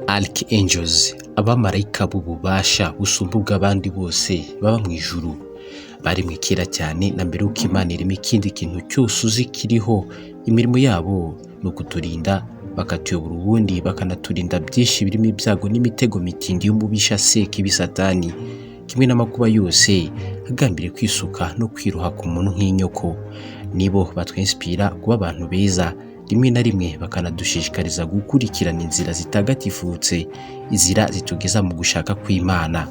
Archangels, abamarayika b'ububasha busumba ubw'abandi bose baba mu ijuru, bari mu kera cyane na mbere y'uko Imana irema ikindi kintu cyose uzi kiriho. Imirimo yabo ni ukuturinda, bakatuyobora, ubundi bakanaturinda byinshi birimo ibyago n'imitego mitindi y'umubisha Sekibi Satani, kimwe n'amakuba yose agambiriye kwisuka no kwiroha ku muntu nk'inyoko. Nibo batwinspira kuba abantu beza, rimwe na rimwe bakanadushishikariza gukurikirana inzira zitagatifutse, inzira zitugeza mu gushaka kw'Imana.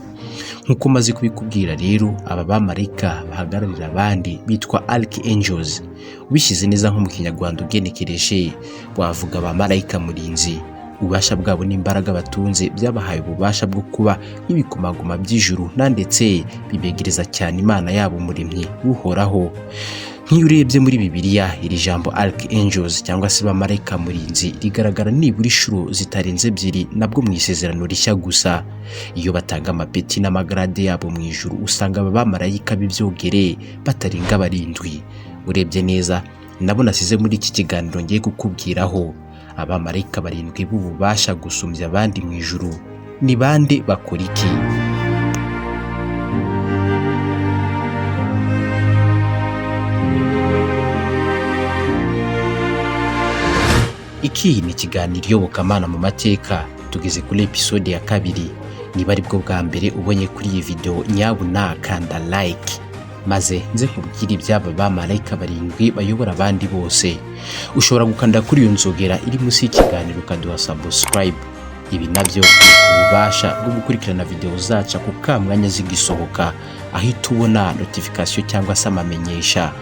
Nk'uko maze kubikubwira rero, aba bamarayika bahagararira abandi bitwa Archangels. Ubishyize neza nko mu Kinyarwanda ugenekereje, wavuga abamarayika murinzi. Ububasha bwabo n'imbaraga batunze byabahaye ububasha bwo kuba nk'ibikomagoma by'ijuru, ndetse bibegereza cyane Imana yabo Umuremyi uhoraho. Nk'iyo urebye muri Bibiliya, iri jambo Archangels cyangwa se bamarayika murinzi rigaragara nibura inshuro zitarenze 2, nabwo mu Isezerano Rishya gusa. Iyo batanga amapeti n'amagrade yabo mu ijuru, usanga aba bamarayika b'ibyogere batarenga 7. Urebye neza, nabo nasize muri iki kiganiro ngiye kukubwiraho. Abamarayika 7 b'ububasha gusumbya abandi mu ijuru ni bande, bakora iki? Iki ni ikiganiro iyobokamana mu mateka. Tugeze kuri episode ya 2. Niba ari bwo bwa mbere ubonye kuri iyi video, nyabuna kanda like, maze nze nkubwire iby'aba bamarayika 7 bayobora abandi bose. Ushobora gukanda kuri iyo nzogera iri munsi y'ikiganiro ukaduha subscribe. Ibi nabyo ni ububasha bwo gukurikirana video zacu ako kamwanya zigisohoka, ahita ubona notification cyangwa se amamenyesha.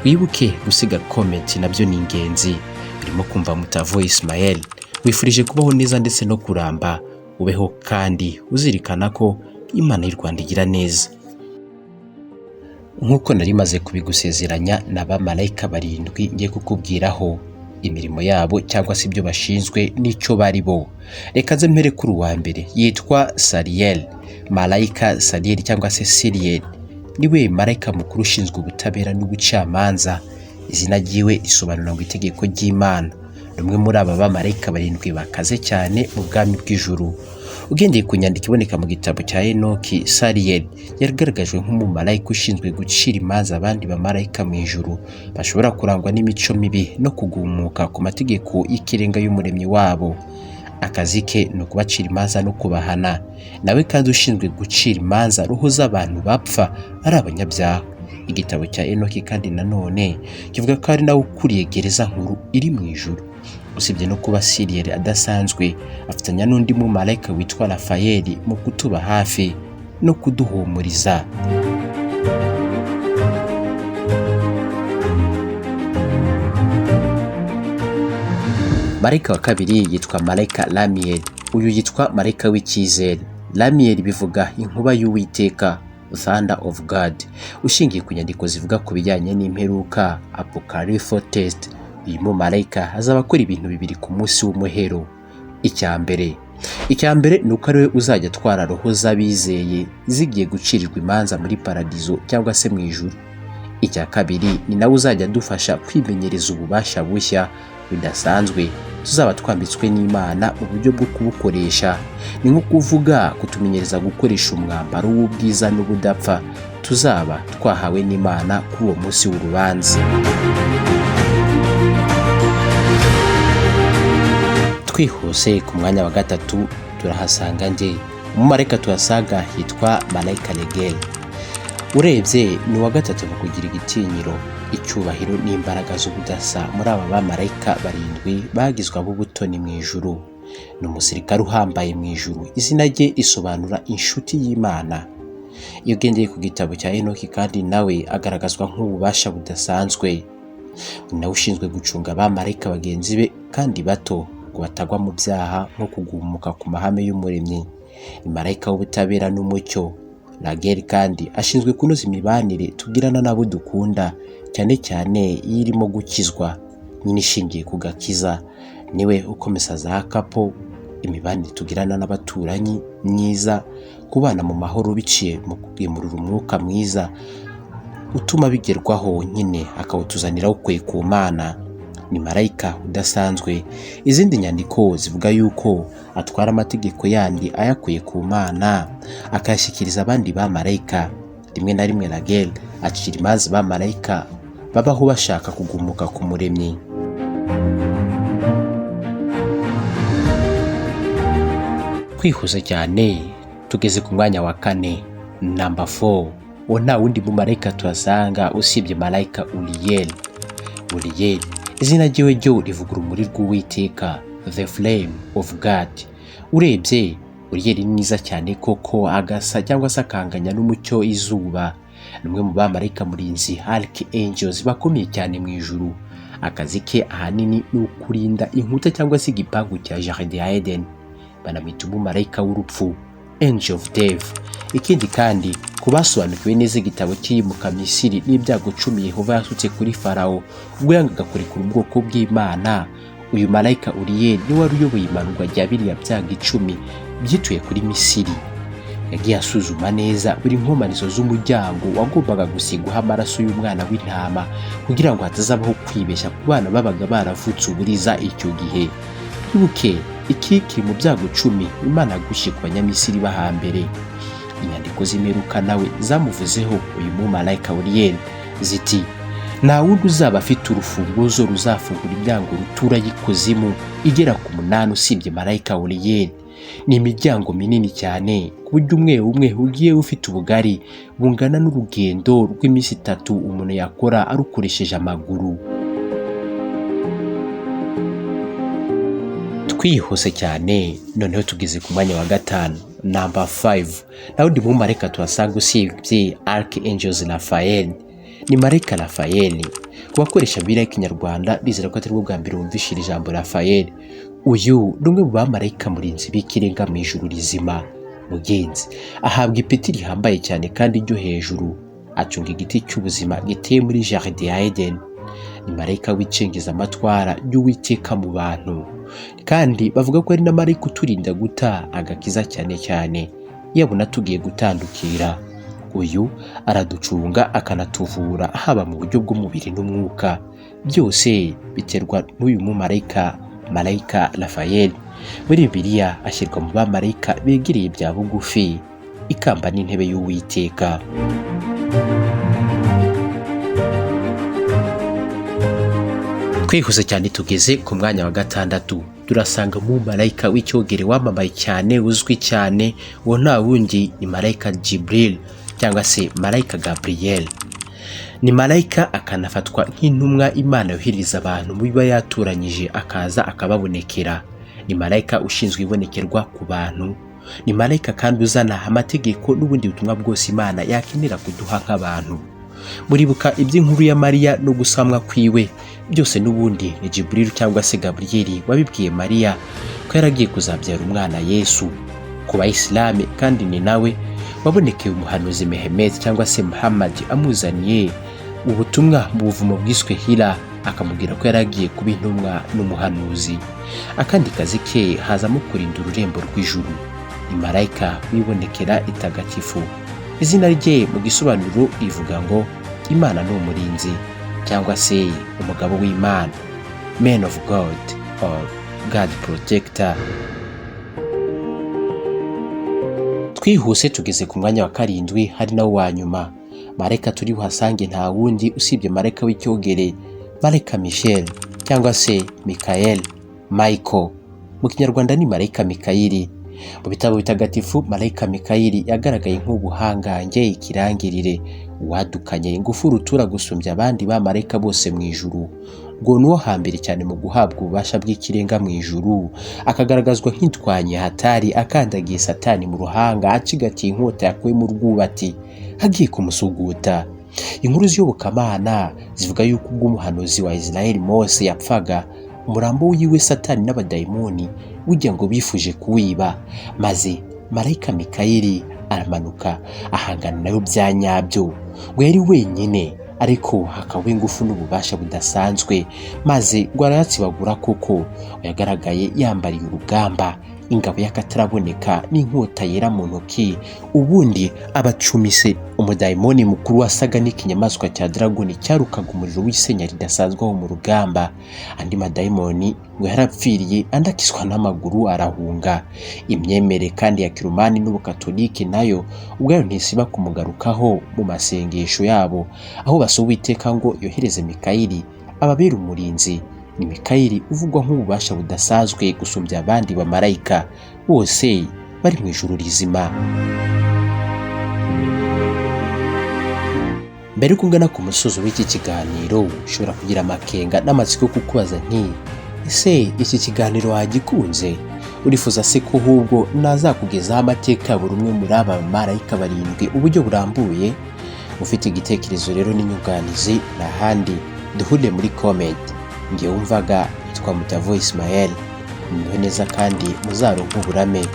Wibuke gusiga comment, nabyo ni ingenzi. Urimo kumva Mutavo Ismael, wifurije kubaho neza ndetse no kuramba. Ubeho kandi uzirikana ko Imana y'u Rwanda igira neza. Nk'uko nari maze kubigusezeranya, n'abamarayika 7 ngiye kukubwiraho imirimo yabo cyangwa se ibyo bashinzwe n'icyo bari bo. Reka nze mpere kuri uwa mbere, yitwa Sariel. Marayika Sariel cyangwa se Siriel niwe marayika mukuru ushinzwe ubutabera n'ubucamanza. Izina ryiwe risobanura ngo itegeko ry'Imana. Numwe muri aba bamarayika 7 bakaze cyane mu bwami bw'ijuru. Ugendeye ku nyandiko iboneka mu gitabo cya Enoki, Sariel yagaragajwe nk'umumarayika ushinzwe gucira imanza abandi bamarayika mu ijuru, bashobora kurangwa n'imico mibi no kugumuka ku mategeko y'ikirenga y'Umuremyi wabo. Akazi ke ni ukubacira imanza no kubahana. Nawe kandi ushinzwe gucira imanza roho z'abantu bapfa ari abanyabyaha. Igitabo cya Enoki kandi nanone kivuga ko ari nawe ukuriye gereza nkuru iri mu ijuru. Usibye no kuba Siriel adasanzwe, afatanya n'undi mu marayika witwa Rafael mu kutuba hafi no kuduhumuriza. Marayika wa kabiri yitwa marayika Ramiel. Uyu yitwa marayika w'icyizere. Ramiel bivuga inkuba y'Uwiteka, Thunder of God. Ushingiye ku nyandiko zivuga ku bijyanye n'imperuka, Apocalypse test, uyu mumarayika azaba akora ibintu 2 ku munsi w'umuhero. Icya mbere ni uko ariwe uzajya atwara roho z'abizeye zigiye gucirirwa imanza muri paradizo cyangwa se mu ijuru. Icya kabiri ni nawe uzajya adufasha kwimenyereza ububasha bushya bidasanzwe tuzaba twambitswe n'Imana mu buryo bwo kubukoresha. Ni nko kuvuga kutumenyereza gukoresha umwambaro w'ubwiza n'ubudapfa tuzaba twahawe n'Imana kuri uwo munsi w'urubanza. Twihuse ku mwanya wa 3 turahasanga nde umumarayika tuhasanga hitwa marayika Regel. Urebye ni wa 3 mu kugira igitinyiro, icyubahiro n'imbaraga z'ubudasa muri aba bamarayika 7 bagizwe ab'ubutoni mu ijuru. Ni umusirikare uhambaye mu ijuru. Izina rye risobanura inshuti y'Imana. Iyo ugendeye ku gitabo cya Enoki kandi nawe agaragazwa nk'ububasha budasanzwe. Ni nawe ushinzwe gucunga abamarayika bagenzi be kandi bato ngo batagwa mu byaha nko kugumuka ku mahame y'Umuremyi. Ni marayika w'ubutabera n'umucyo. Regel kandi ashinzwe kunoza imibanire tugirana nabo dukunda, cyane cyane iyo irimo gukizwa, nyine ishingiye ku gakiza. Niwe ukomeza za kapo, imibanire tugirana n'abaturanyi myiza, kubana mu mahoro biciye mu kubwimurira umwuka mwiza utuma bigerwaho, nyine akawutuzanira ukwe ku Mana. ni marayika udasanzwe. Izindi nyandiko zivuga yuko atwara amategeko yandi ayakuye ku Mana akayashyikiriza abandi ba marayika. Rimwe na rimwe Raguel acira imanza ba marayika babaho bashaka kugumuka ku Muremyi. Kwihuza cyane tugeze ku mwanya wa 4, number 4. Nta wundi mu marayika tuhasanga usibye marayika Uriel. Uriel izina ryiwe ryo rivuga urumuri rw'Uwiteka, the flame of God. Urebye Uriel ni mwiza cyane koko, agasa cyangwa se akanganya n'umucyo izuba. Numwe mu bamarayika murinzi archangels bakomeye cyane mu ijuru. Akazi ke ahanini ni ukurinda inkuta cyangwa se igipangu cya Jardin ya Eden. Banamwita umumarayika w'urupfu, angel of death. Ikindi kandi kubasobanukiwe neza igitabo cy'iyimuka Misiri n'ibyago 10 Yehova yasutse kuri Farao ubwo yangaga kurekura ubwoko bw'Imana, uyu marayika Uriel ni wari uyoboye imanurwa rya biriya byago 10 byituye kuri Misiri. Yagiye asuzuma neza buri nkomanizo z'umuryango wagombaga gusigwaho amaraso y'umwana w'intama kugira ngo hatazabaho kwibeshya ku bana babaga baravutse uburiza icyo gihe. Twibuke iki kiri mu byago 10 Imana yagushyije ku Banyamisiri bahambere. Inyandiko z'imperuka nawe zamuvuzeho uyu mumarayika Uriel ziti, nta wundi uzaba afite urufunguzo ruzafungura imiryango rutura y'ikuzimu igera ku 8 usibye marayika Uriel. Ni imiryango minini cyane ku buryo umwe umwe ugiye ufite ubugari bungana n'urugendo rw'iminsi 3 umuntu yakora arukoresheje amaguru. Twihuse cyane noneho tugeze ku mwanya wa 5, number 5. Nta wundi mu marayika tuhasanga usibye archangels Raphael. Ni marayika Raphael. Kubakoresha Bibiliya y'Ikinyarwanda bizera ko atari bwo bwa mbere wumvishije ijambo Raphael. Uyu ni umwe mu bamarayika murinzi b'ikirenga mu ijuru rizima. Mugenzi ahabwa ipeti rihambaye cyane kandi ryo hejuru. Acunga igiti cy'ubuzima giteye muri Jardin ya Eden. Ni marayika wicengeza amatwara y'Uwiteka mu bantu. Kandi bavuga ko ari na marayika uturinda guta agakiza cyane cyane yabona tugiye gutandukira. Uyu araducunga akanatuvura haba mu buryo bw'umubiri n'umwuka. Byose biterwa n'uyu mumarayika, marayika Raphael. Muri Bibiliya ashyirwa mu bamarayika begereye bya bugufi, ikamba n'intebe y'Uwiteka. Twihuse cyane tugeze ku mwanya wa 6. Turasanga umumarayika w'icyogere wamamaye cyane uzwi cyane, uwo nta wundi ni marayika Jibril cyangwa se marayika Gabriel. Ni marayika akanafatwa nk'intumwa Imana yohereza abantu mu biba yaturanyije akaza akababonekera. Ni marayika ushinzwe ibonekerwa ku bantu. Ni marayika kandi uzana amategeko n'ubundi butumwa bwose Imana yakenera kuduha nk'abantu. Muribuka iby'inkuru ya Mariya no gusamwa kwiwe, byose n'ubundi ni Jibril cyangwa se Gabriel wabibwiye Mariya ko yaragiye kuzabyara umwana Yesu. Ku Bayisilamu kandi ni nawe wabonekeye umuhanuzi Mehmet cyangwa se Muhammad amuzaniye ubutumwa mu buvumo bwiswe Hira, akamubwira ko yaragiye kuba intumwa n'umuhanuzi. Akandi kazi ke hazamo kurinda ururembo rw'ijuru. Ni marayika wibonekera itagatifu. Izina rye mu gisobanuro rivuga ngo Imana ni umurinzi cyangwa se umugabo w'Imana, man of God or God protector. Twihuse tugeze ku mwanya wa 7 hari nawo wa nyuma. Marayika turi buhasange nta wundi usibye marayika w'icyogere, marayika Michel cyangwa se Michael, Michael. Mu Kinyarwanda ni marayika Mikayeli. Mu bitabo bitagatifu marayika Mikayeli yagaragaye nk'ubuhangange, ikirangirire, uwadukanye ingufu rutura gusumbya abandi ba marayika bose mu ijuru. Ngo nuwo hambere cyane mu guhabwa ububasha bw'ikirenga mu ijuru, akagaragazwa nk'intwanye hatari akandagiye Satani mu ruhanga, acigatiye inkota yakuwe mu rwubati hagiye kumusuguta. Inkuru z'Iyobokamana zivuga yuko ubwo umuhanuzi wa Israeli Mose yapfaga, umurambo wiwe Satani n'abadayimoni ujya ngo bifuje kuwiba, maze marayika Mikayeli aramanuka ahangana nayo bya nyabyo. Ngo yari wenyine ariko hakaba ingufu n'ububasha budasanzwe, maze ngo arayatsibagura koko. Yagaragaye yambariye urugamba, ingabo y'akataraboneka n'inkota yera mu ntoki, ubundi abacumise umudayimoni mukuru wasaga n'ikinyamaswa cya dragoni cyarukaga umuriro w'isenya ridasanzwe wo mu rugamba. Andi madayimoni ngo yarapfiriye, andi akiswa n'amaguru arahunga. Imyemerere kandi ya kirumani n'ubukatolike nayo ubwayo ntisiba kumugarukaho mu masengesho yabo, aho basaba Uwiteka ngo yohereze Mikayeli ababera umurinzi. Ni Mikayeli uvugwa nk'ububasha budasanzwe gusumbya abandi bamarayika bose bari mu ijuru rizima. Mbere yuko ngana ku musozo w'iki kiganiro, ushobora kugira amakenga n'amatsiko kukubaza nti ese iki kiganiro wagikunze? Urifuza se ko ahubwo nazakugezaho amateka ya buri umwe muri aba bamarayika barindwi uburyo burambuye? Ufite igitekerezo rero n'inyunganizi n'ahandi duhure muri comment. Nge wumvaga yitwa Mutavo Ismael. Mube neza kandi muzaronke uburame.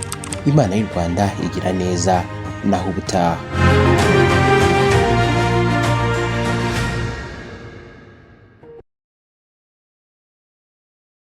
Imana y'u Rwanda igira neza. Naho ubutaha.